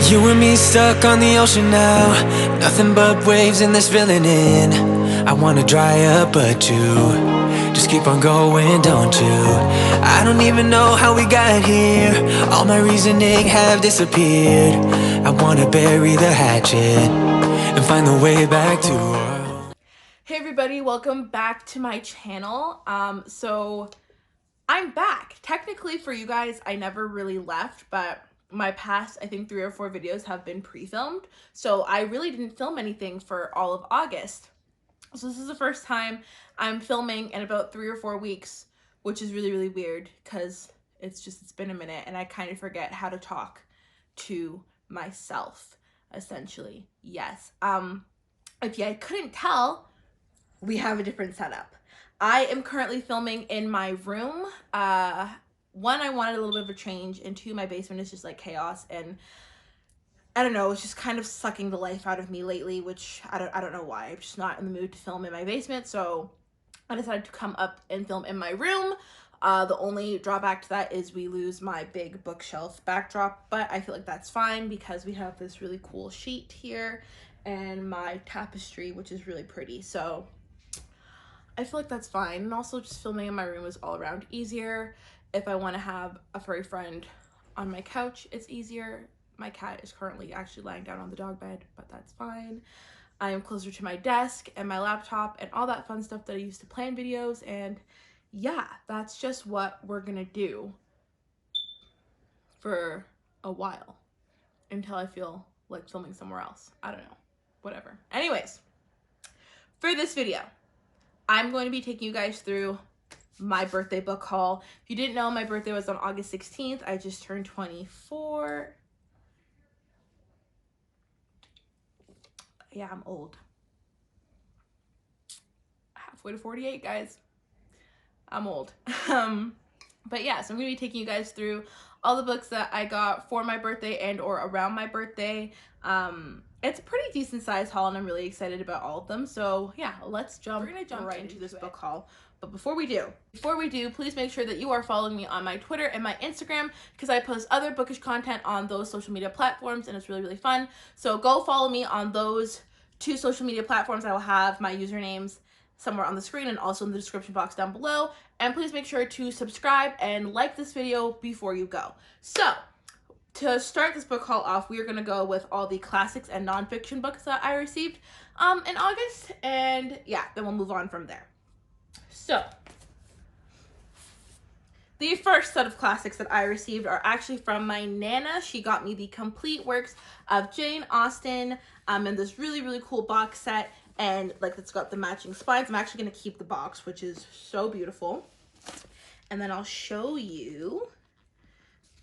You and me stuck on the ocean now, nothing but waves in this filling in. I wanna dry up but you just keep on going, don't you? I don't even know how we got here, all my reasoning have disappeared. I wanna bury the hatchet and find the way back to our home. Hey everybody, welcome back to my channel. So I'm back. Technically for you guys, I never really left, but my past, I think 3 or 4 videos have been pre-filmed. So I really didn't film anything for all of August. So this is the first time I'm filming in about 3 or 4 weeks, which is really, really weird because it's been a minute and I kind of forget how to talk to myself, essentially. Yes. If you couldn't tell, we have a different setup. I am currently filming in my room. One, I wanted a little bit of a change, and 2, my basement is just like chaos, and I don't know, it's just kind of sucking the life out of me lately, which I don't know why. I'm just not in the mood to film in my basement, so I decided to come up and film in my room. The only drawback to that is we lose my big bookshelf backdrop, but I feel like that's fine because we have this really cool sheet here and my tapestry, which is really pretty, so I feel like that's fine. And also just filming in my room is all around easier. If I want to have a furry friend on my couch, it's easier. My cat is currently actually lying down on the dog bed, but that's fine. I am closer to my desk and my laptop and all that fun stuff that I use to plan videos. And yeah, that's just what we're gonna do for a while until I feel like filming somewhere else. I don't know, whatever. Anyways, for this video, I'm going to be taking you guys through my birthday book haul. If you didn't know, my birthday was on August 16th. I just turned 24. Yeah, I'm old. Halfway to 48, guys. I'm old. But yeah, so I'm going to be taking you guys through all the books that I got for my birthday and or around my birthday. It's a pretty decent size haul and I'm really excited about all of them. So yeah, let's jump right into this book haul. But before we do, please make sure that you are following me on my Twitter and my Instagram because I post other bookish content on those social media platforms and it's really, really fun. So go follow me on those 2 social media platforms. I will have my usernames somewhere on the screen and also in the description box down below. And please make sure to subscribe and like this video before you go. So to start this book haul off, we are going to go with all the classics and nonfiction books that I received in August. And yeah, then we'll move on from there. So the first set of classics that I received are actually from my Nana. She got me the complete works of Jane Austen in this really, really cool box set. And like it's got the matching spines. I'm actually going to keep the box, which is so beautiful. And then I'll show you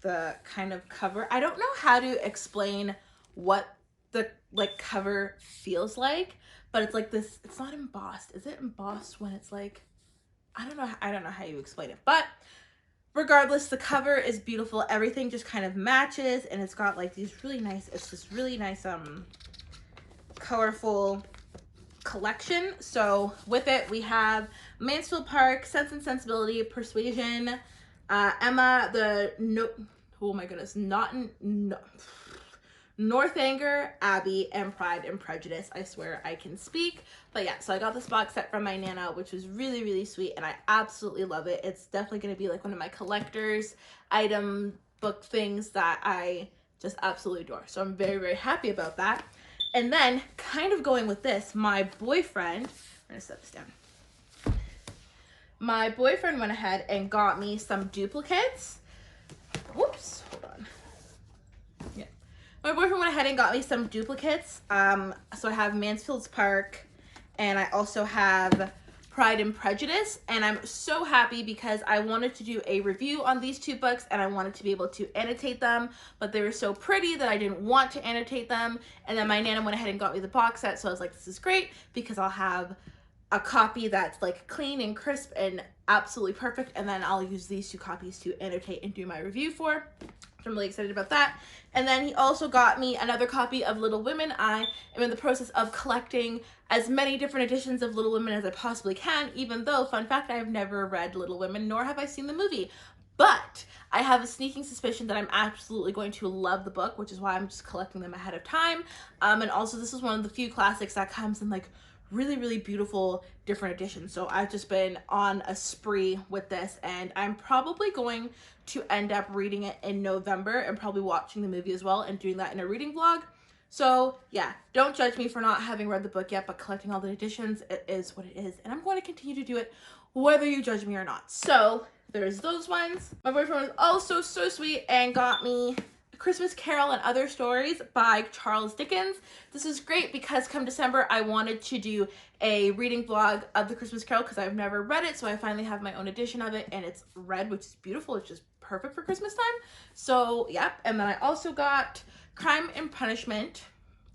the kind of cover. I don't know how to explain what the like cover feels like, but it's like this. It's not embossed. Is it embossed when it's like, I don't know how you explain it, but regardless, the cover is beautiful. Everything just kind of matches and it's got like these really nice, it's this really nice colorful collection. So with it we have Mansfield Park, Sense and Sensibility, Persuasion, Emma, oh my goodness, Northanger Abbey, and Pride and Prejudice. I swear I can speak. But yeah, so I got this box set from my Nana, which was really, really sweet, and I absolutely love it. It's definitely going to be like one of my collector's item book things that I just absolutely adore. So I'm very, very happy about that. And then, kind of going with this, my boyfriend, I'm going to set this down. My boyfriend went ahead and got me some duplicates. Whoops, hold on. Yeah. My boyfriend went ahead and got me some duplicates. So I have Mansfield Park, and I also have Pride and Prejudice, and I'm so happy because I wanted to do a review on these 2 books and I wanted to be able to annotate them, but they were so pretty that I didn't want to annotate them. And then my Nana went ahead and got me the box set, so I was like, this is great because I'll have a copy that's like clean and crisp and absolutely perfect, and then I'll use these 2 copies to annotate and do my review for. I'm really excited about that. And then he also got me another copy of Little Women. I am in the process of collecting as many different editions of Little Women as I possibly can, even though, fun fact, I have never read Little Women, nor have I seen the movie. But I have a sneaking suspicion that I'm absolutely going to love the book, which is why I'm just collecting them ahead of time. And also this is one of the few classics that comes in like really, really beautiful different editions. So I've just been on a spree with this, and I'm probably going to end up reading it in November and probably watching the movie as well and doing that in a reading vlog. So yeah, don't judge me for not having read the book yet, but collecting all the editions, it is what it is. And I'm going to continue to do it whether you judge me or not. So there's those ones. My boyfriend was also so sweet and got me A Christmas Carol and Other Stories by Charles Dickens. This is great because come December, I wanted to do a reading vlog of The Christmas Carol because I've never read it. So I finally have my own edition of it, and it's red, which is beautiful. It's just perfect for Christmas time. So yep. And then I also got Crime and Punishment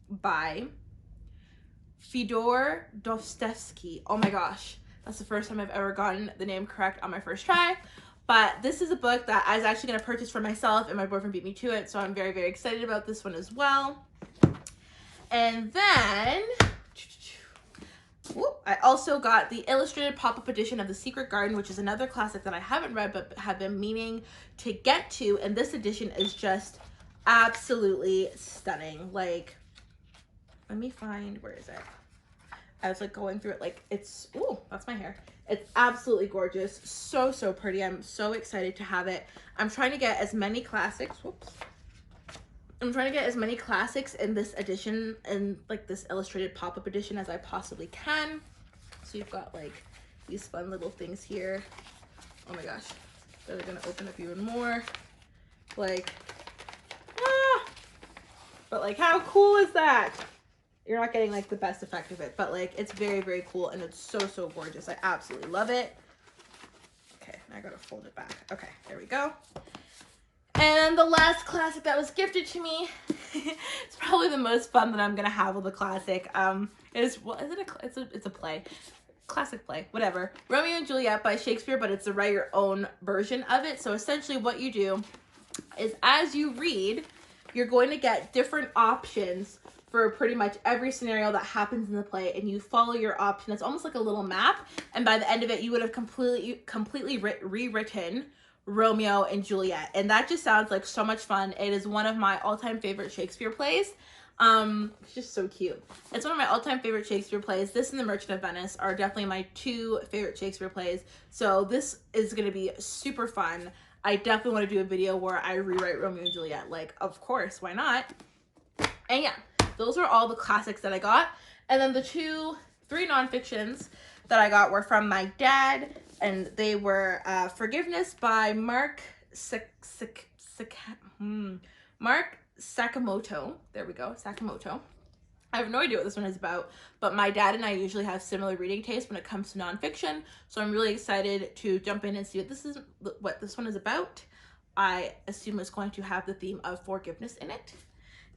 by Fyodor Dostoevsky. Oh my gosh. That's the first time I've ever gotten the name correct on my first try. But this is a book that I was actually going to purchase for myself, and my boyfriend beat me to it. So I'm very, very excited about this one as well. And then I also got the illustrated pop-up edition of The Secret Garden, which is another classic that I haven't read but have been meaning to get to. And this edition is just absolutely stunning. Like, let me find, where is it? I was like going through it, like it's, ooh, that's my hair. It's absolutely gorgeous. So, so pretty. I'm so excited to have it. I'm trying to get as many classics, I'm trying to get as many classics in this edition, and like this illustrated pop-up edition, as I possibly can. So you've got like these fun little things here. Oh my gosh, they're gonna open up even more. Like, but like how cool is that? You're not getting like the best effect of it, but like it's very, very cool, and it's so, so gorgeous. I absolutely love it. Okay, now I gotta fold it back. Okay, there we go. And the last classic that was gifted to me, it's probably the most fun that I'm gonna have with a classic. Is, what is it? It's a play, classic play, whatever. Romeo and Juliet by Shakespeare, but it's a write your own version of it. So essentially, what you do is as you read, you're going to get different options for pretty much every scenario that happens in the play, and you follow your option. It's almost like a little map, and by the end of it, you would have completely rewritten Romeo and Juliet, and that just sounds like so much fun. It is one of my all-time favorite Shakespeare plays. It's just so cute. It's one of my all-time favorite Shakespeare plays. This and The Merchant of Venice are definitely my two favorite Shakespeare plays, so this is going to be super fun. I definitely want to do a video where I rewrite Romeo and Juliet. Like, of course, why not? And yeah, those are all the classics that I got. And then the three nonfictions that I got were from my dad, and they were Forgiveness by Mark Sakamoto. There we go, Sakamoto. I have no idea what this one is about, but my dad and I usually have similar reading tastes when it comes to nonfiction, so I'm really excited to jump in and see what this one is about. I assume it's going to have the theme of forgiveness in it.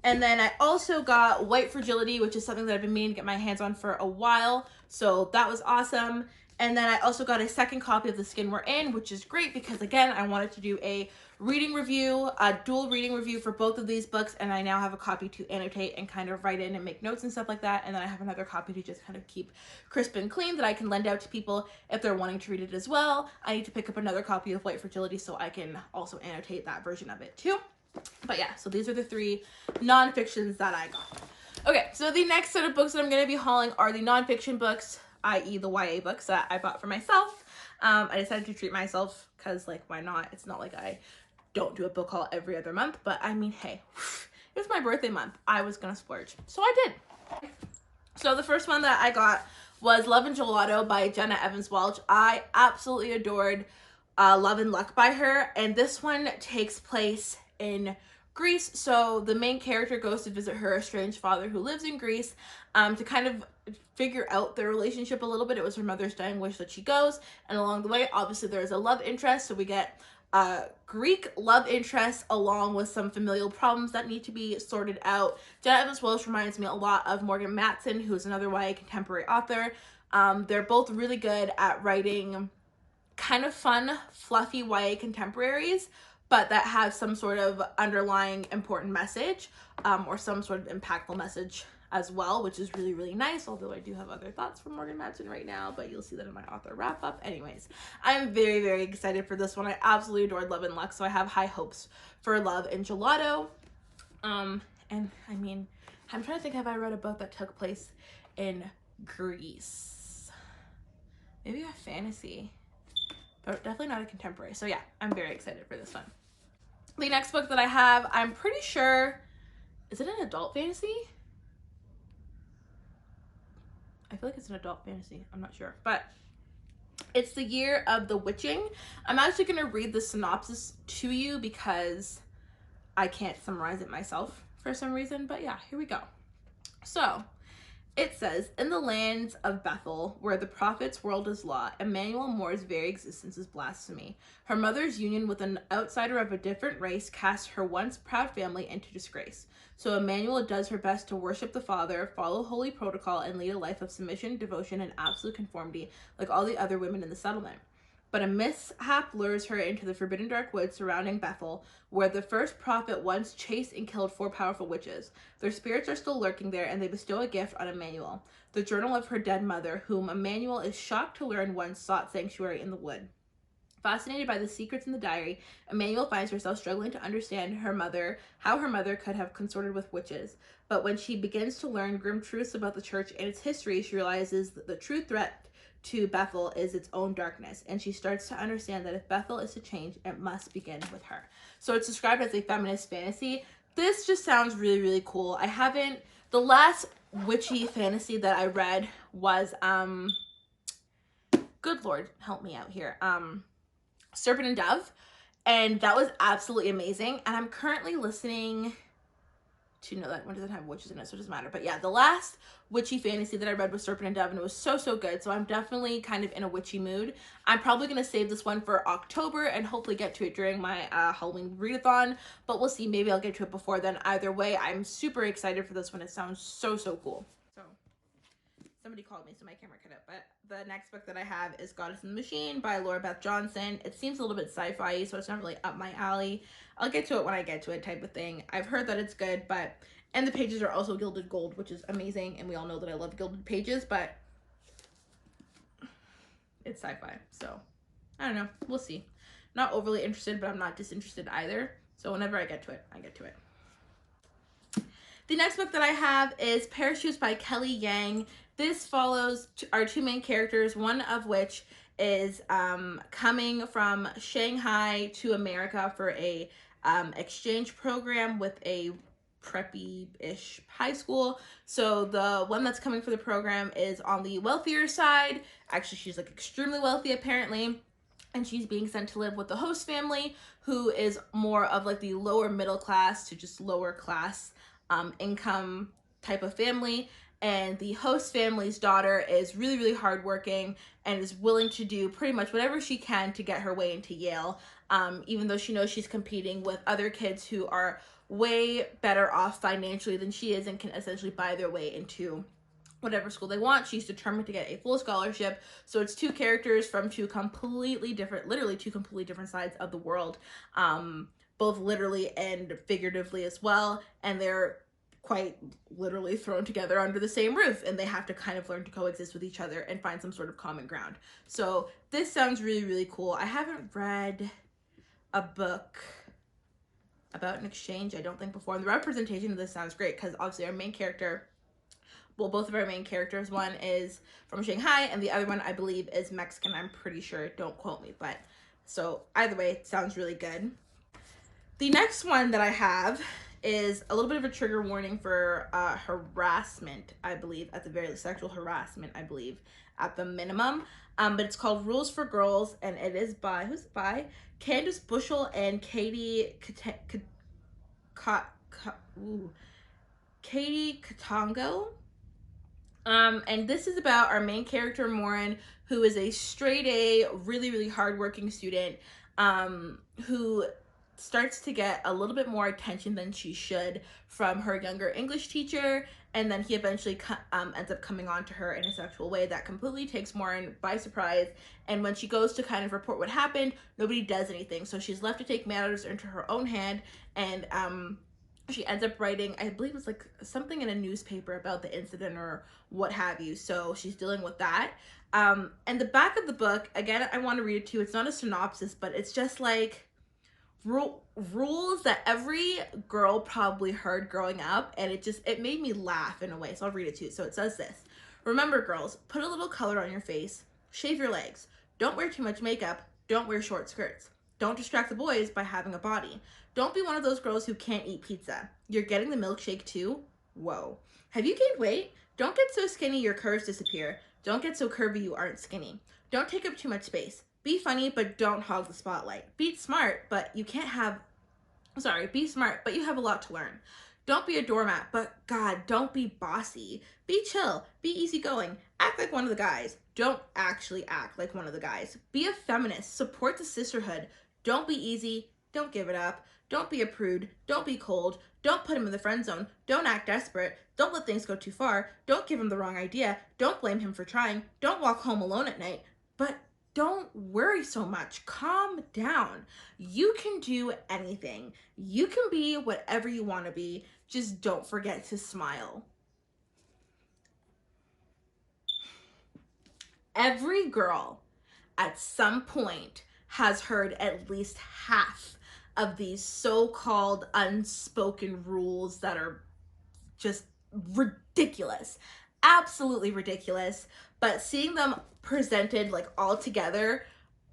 And then I also got White Fragility, which is something that I've been meaning to get my hands on for a while, so that was awesome. And then I also got a second copy of The Skin We're In, which is great because, again, I wanted to do a reading review, a dual reading review for both of these books, and I now have a copy to annotate and kind of write in and make notes and stuff like that. And then I have another copy to just kind of keep crisp and clean that I can lend out to people if they're wanting to read it as well. I need to pick up another copy of White Fragility so I can also annotate that version of it too. But yeah, so these are the three nonfictions that I got. Okay, so the next set of books that I'm going to be hauling are the nonfiction books, i.e. the YA books that I bought for myself. I decided to treat myself because, like, why not? It's not like I don't do a book haul every other month, but I mean, hey, it was my birthday month. I was going to splurge, so I did. So the first one that I got was Love and Gelato by Jenna Evans Welch. I absolutely adored Love and Luck by her, and this one takes place in Greece. So the main character goes to visit her estranged father who lives in Greece to kind of figure out their relationship a little bit. It was her mother's dying wish that she goes, and along the way, obviously, there's a love interest. So we get Greek love interest along with some familial problems that need to be sorted out. Jenna Evans Welch reminds me a lot of Morgan Matson, who's another YA contemporary author. They're both really good at writing kind of fun, fluffy YA contemporaries, but that have some sort of underlying important message or some sort of impactful message as well, which is really, really nice, although I do have other thoughts for Morgan Matson right now, but you'll see that in my author wrap-up. Anyways, I'm very, very excited for this one. I absolutely adored Love and Luck, so I have high hopes for Love and Gelato. And I mean, I'm trying to think, have I read a book that took place in Greece? Maybe a fantasy, but definitely not a contemporary. So yeah, I'm very excited for this one. The next book that I have, I'm pretty sure, is it an adult fantasy? I feel like it's an adult fantasy. I'm not sure, but it's The Year of the Witching. I'm actually going to read the synopsis to you because I can't summarize it myself for some reason, but yeah, here we go. So it says, in the lands of Bethel, where the prophet's world is law, Emmanuel Moore's very existence is blasphemy. Her mother's union with an outsider of a different race casts her once proud family into disgrace. So Emmanuel does her best to worship the Father, follow holy protocol, and lead a life of submission, devotion, and absolute conformity like all the other women in the settlement. But a mishap lures her into the forbidden dark woods surrounding Bethel, where the first prophet once chased and killed 4 powerful witches. Their spirits are still lurking there, and they bestow a gift on Emmanuel, the journal of her dead mother, whom Emmanuel is shocked to learn once sought sanctuary in the wood. Fascinated by the secrets in the diary, Emmanuel finds herself struggling to understand how her mother could have consorted with witches. But when she begins to learn grim truths about the church and its history, she realizes that the true threat to Bethel is its own darkness, and she starts to understand that if Bethel is to change, it must begin with her. So it's described as a feminist fantasy. This just sounds really, really cool. The last witchy fantasy that I read was, good Lord, help me out here, Serpent and Dove, and that was absolutely amazing. And I'm currently listening to, know that one doesn't have witches in it, so it doesn't matter. But yeah, the last witchy fantasy that I read was Serpent and Dove, and it was so, so good. So I'm definitely kind of in a witchy mood. I'm probably going to save this one for October and hopefully get to it during my Halloween readathon, but we'll see. Maybe I'll get to it before then. Either way, I'm super excited for this one. It sounds so, so cool. So somebody called me, so my camera cut out. But the next book that I have is Goddess in the Machine by Laura Beth Johnson. It seems a little bit sci-fi, so it's not really up my alley. I'll get to it when I get to it, type of thing. I've heard that it's good, and the pages are also gilded gold, which is amazing, and we all know that I love gilded pages, but it's sci-fi, so I don't know. We'll see. Not overly interested, but I'm not disinterested either. So whenever I get to it, I get to it. The next book that I have is Parachutes by Kelly Yang. This follows our 2 main characters, one of which is coming from Shanghai to America for a exchange program with a preppy-ish high school. So the one that's coming for the program is on the wealthier side. Actually, she's like extremely wealthy apparently. And she's being sent to live with the host family, who is more of like the lower middle class to just lower class income type of family. And the host family's daughter is really, really hardworking and is willing to do pretty much whatever she can to get her way into Yale, even though she knows she's competing with other kids who are way better off financially than she is and can essentially buy their way into whatever school they want. She's determined to get a full scholarship. So it's 2 characters from 2 completely different, literally 2 completely different sides of the world, both literally and figuratively as well. And they're quite literally thrown together under the same roof, and they have to kind of learn to coexist with each other and find some sort of common ground. So this sounds really, really cool. I haven't read a book about an exchange, I don't think, before. And the representation of this sounds great because obviously our main character, well, both of our main characters, one is from Shanghai and the other one I believe is Mexican. I'm pretty sure, don't quote me, but so either way, it sounds really good. The next one that I have is a little bit of a trigger warning for harassment, I believe, at the very least, sexual harassment, I believe, at the minimum. But it's called Rules for Girls, and it is by, who's it by? Candace Bushell and Katie Katango. And this is about our main character, Morin, who is a straight A, really, really hardworking student, who starts to get a little bit more attention than she should from her younger English teacher, and then he eventually ends up coming on to her in a sexual way that completely takes Morin by surprise. And when she goes to kind of report what happened, nobody does anything, so she's left to take matters into her own hand and she ends up writing, I believe it's like something in a newspaper about the incident or what have you. So she's dealing with that. And the back of the book, again, I want to read it to you. It's not a synopsis, but it's just like rules that every girl probably heard growing up, and it made me laugh in a way. So I'll read it to you. So it says this: remember, girls, put a little color on your face, shave your legs, don't wear too much makeup, don't wear short skirts, don't distract the boys by having a body, don't be one of those girls who can't eat pizza. You're getting the milkshake too? Whoa. Have you gained weight? Don't get so skinny your curves disappear. Don't get so curvy you aren't skinny. Don't take up too much space. Be funny, but don't hog the spotlight. Be smart, but you have a lot to learn. Don't be a doormat, but God, don't be bossy. Be chill, be easygoing, act like one of the guys. Don't actually act like one of the guys. Be a feminist, support the sisterhood. Don't be easy, don't give it up. Don't be a prude, don't be cold, don't put him in the friend zone, don't act desperate, don't let things go too far, don't give him the wrong idea, don't blame him for trying, don't walk home alone at night, but don't worry so much. Calm down. You can do anything. You can be whatever you want to be. Just don't forget to smile. Every girl at some point has heard at least half of these so-called unspoken rules that are just ridiculous, absolutely ridiculous. But seeing them presented like all together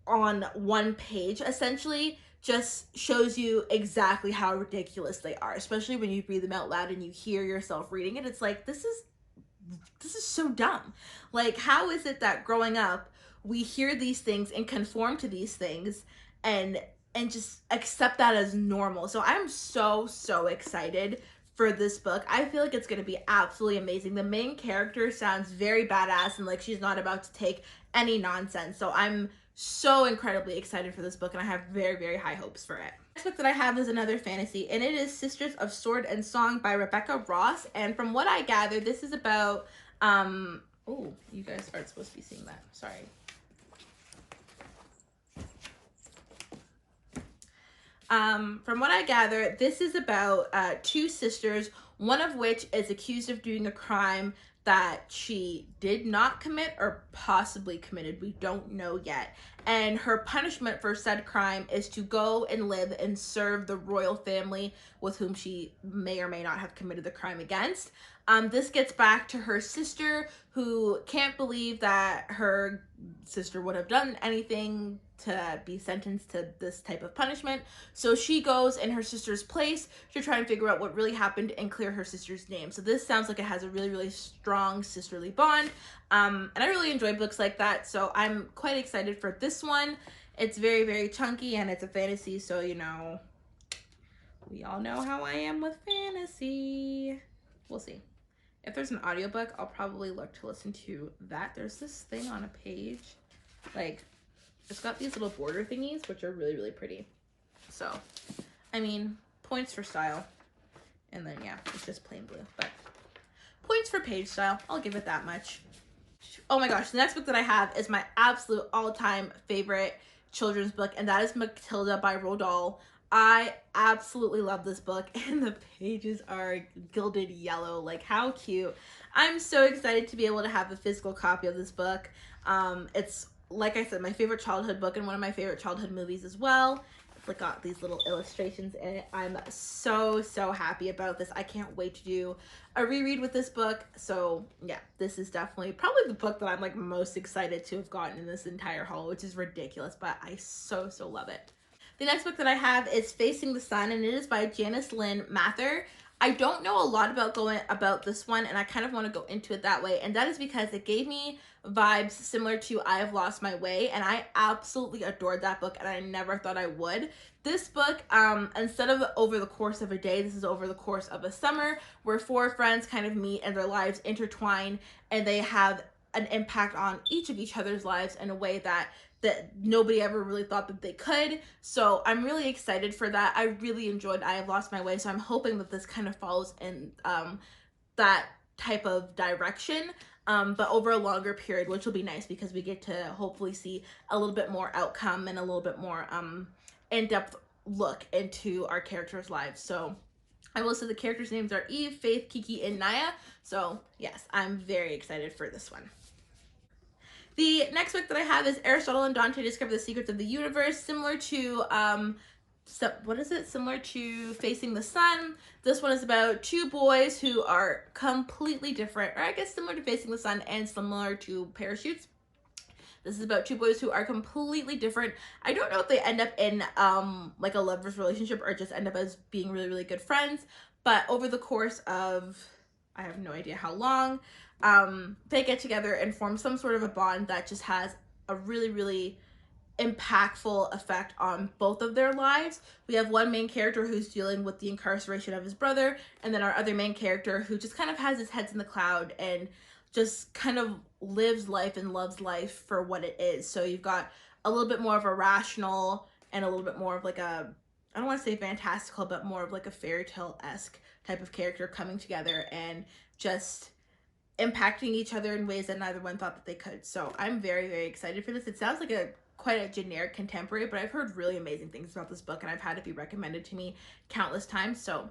on one page essentially just shows you exactly how ridiculous they are, especially when you read them out loud and you hear yourself reading it. It's like, this is so dumb. Like, how is it that growing up we hear these things and conform to these things and just accept that as normal? So I'm so excited for this book. I feel like it's going to be absolutely amazing. The main character sounds very badass and like she's not about to take any nonsense. So I'm so incredibly excited for this book, and I have very high hopes for it. Next book that I have is another fantasy, and it is Sisters of Sword and Song by Rebecca Ross. And from what I gather, this is about oh, you guys aren't supposed to be seeing that. Sorry. From what I gather, this is about two sisters, one of which is accused of doing a crime that she did not commit or possibly committed. We don't know yet. And her punishment for said crime is to go and live and serve the royal family with whom she may or may not have committed the crime against. This gets back to her sister, who can't believe that her sister would have done anything to be sentenced to this type of punishment. So she goes in her sister's place to try and figure out what really happened and clear her sister's name. So this sounds like it has a really strong sisterly bond. And I really enjoy books like that. So I'm quite excited for this one. It's very chunky and it's a fantasy. So, you know, we all know how I am with fantasy. We'll see. If there's an audiobook, I'll probably look to listen to that. There's this thing on a page, like, it's got these little border thingies, which are really pretty. So, I mean, points for style. And then, yeah, it's just plain blue. But points for page style. I'll give it that much. Oh my gosh, the next book that I have is my absolute all-time favorite children's book, and that is Matilda by Roald Dahl. I absolutely love this book, and the pages are gilded yellow. Like, how cute. I'm so excited to be able to have a physical copy of this book. It's, like I said, my favorite childhood book and one of my favorite childhood movies as well. It's like got these little illustrations in it. I'm so happy about this. I can't wait to do a reread with this book. So yeah, this is definitely probably the book that I'm like most excited to have gotten in this entire haul, which is ridiculous, but I so love it. The next book that I have is Facing the Sun, and it is by Janice Lynn Mather. I don't know a lot about this one, and I kind of want to go into it that way, and that is because it gave me vibes similar to I Have Lost My Way, and I absolutely adored that book, and I never thought I would. This book, instead of over the course of a day, this is over the course of a summer, where four friends kind of meet and their lives intertwine, and they have an impact on each of each other's lives in a way that nobody ever really thought that they could. So I'm really excited for that. I really enjoyed I Have Lost My Way, so I'm hoping that this kind of follows in that type of direction, but over a longer period, which will be nice because we get to hopefully see a little bit more outcome and a little bit more in-depth look into our characters' lives. So I will say the characters' names are Eve, Faith, Kiki, and Naya. So yes, I'm very excited for this one. The next book that I have is Aristotle and Dante Discover the Secrets of the Universe, similar to what is it? Similar to Facing the Sun. This one is about two boys who are completely different, or I guess similar to Facing the Sun and similar to Parachutes. This is about two boys who are completely different. I don't know if they end up in like a lover's relationship or just end up as being really, really good friends. But over the course of, I have no idea how long, they get together and form some sort of a bond that just has a really, really impactful effect on both of their lives. We have one main character who's dealing with the incarceration of his brother, and then our other main character who just kind of has his head in the cloud and just kind of lives life and loves life for what it is. So you've got a little bit more of a rational and a little bit more of like a, I don't want to say fantastical, but more of like a fairy tale-esque type of character coming together and just impacting each other in ways that neither one thought that they could. So I'm very, very excited for this. It sounds like a quite a generic contemporary, but I've heard really amazing things about this book and I've had it be recommended to me countless times. So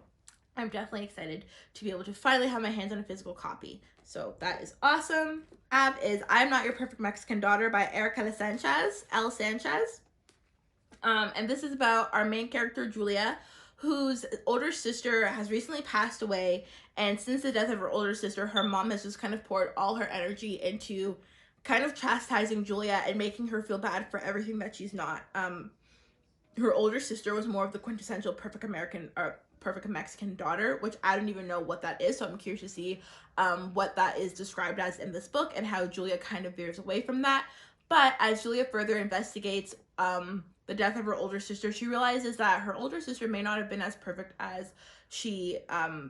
I'm definitely excited to be able to finally have my hands on a physical copy. So that is awesome. Ab is I'm Not Your Perfect Mexican Daughter by Elle.K. Sanchez. And this is about our main character, Julia, whose older sister has recently passed away. And since the death of her older sister, her mom has just kind of poured all her energy into kind of chastising Julia and making her feel bad for everything that she's not. Her older sister was more of the quintessential perfect Mexican daughter, which I don't even know what that is. So I'm curious to see what that is described as in this book and how Julia kind of veers away from that. But as Julia further investigates the death of her older sister, she realizes that her older sister may not have been as perfect as she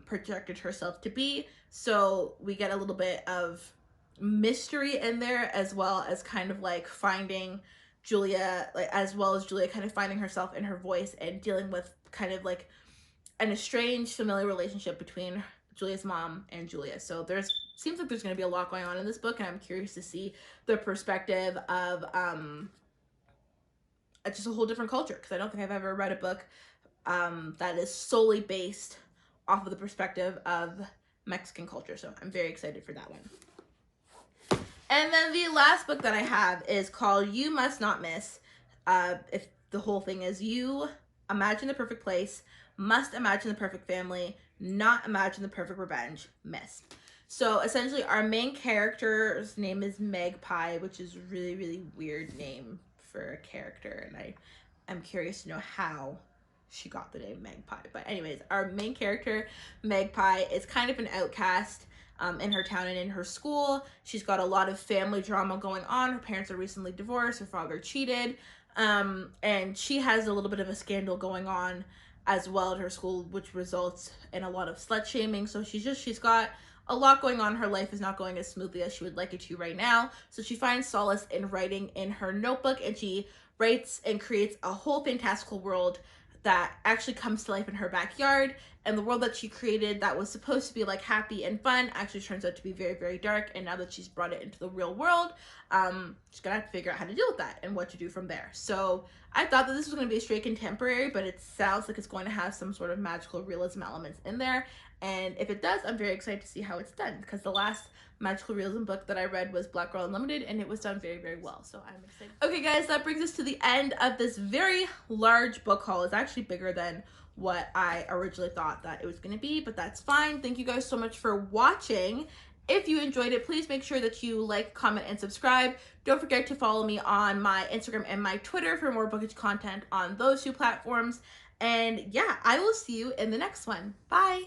projected herself to be. So we get a little bit of mystery in there, as well as kind of like finding Julia, like as well as Julia kind of finding herself in her voice and dealing with kind of like an estranged familiar relationship between Julia's mom and Julia. So seems like there's going to be a lot going on in this book, and I'm curious to see the perspective of just a whole different culture, because I don't think I've ever read a book that is solely based off of the perspective of Mexican culture. So I'm very excited for that one. And then the last book that I have is called You Must Not Miss. If the whole thing is you imagine the perfect place, must imagine the perfect family, not imagine the perfect revenge, miss. So essentially our main character's name is Magpie, which is a really, really weird name for a character. And I'm curious to know how she got the name Magpie. But anyways, our main character, Magpie, is kind of an outcast in her town and in her school. She's got a lot of family drama going on. Her parents are recently divorced. Her father cheated. And she has a little bit of a scandal going on as well at her school, which results in a lot of slut shaming. So she's got a lot going on. Her life is not going as smoothly as she would like it to right now. So she finds solace in writing in her notebook, and she writes and creates a whole fantastical world that actually comes to life in her backyard. And the world that she created that was supposed to be like happy and fun actually turns out to be very, very dark. And now that she's brought it into the real world, she's gonna have to figure out how to deal with that and what to do from there. So I thought that this was gonna be a straight contemporary, but it sounds like it's going to have some sort of magical realism elements in there. And if it does, I'm very excited to see how it's done, because the last magical realism book that I read was Black Girl Unlimited, and it was done very, very well. So I'm excited. Okay guys, that brings us to the end of this very large book haul. It's actually bigger than what I originally thought that it was going to be, but that's fine. Thank you guys so much for watching. If you enjoyed it, please make sure that you like, comment, and subscribe. Don't forget to follow me on my Instagram and my Twitter for more bookish content on those two platforms. And yeah, I will see you in the next one. Bye!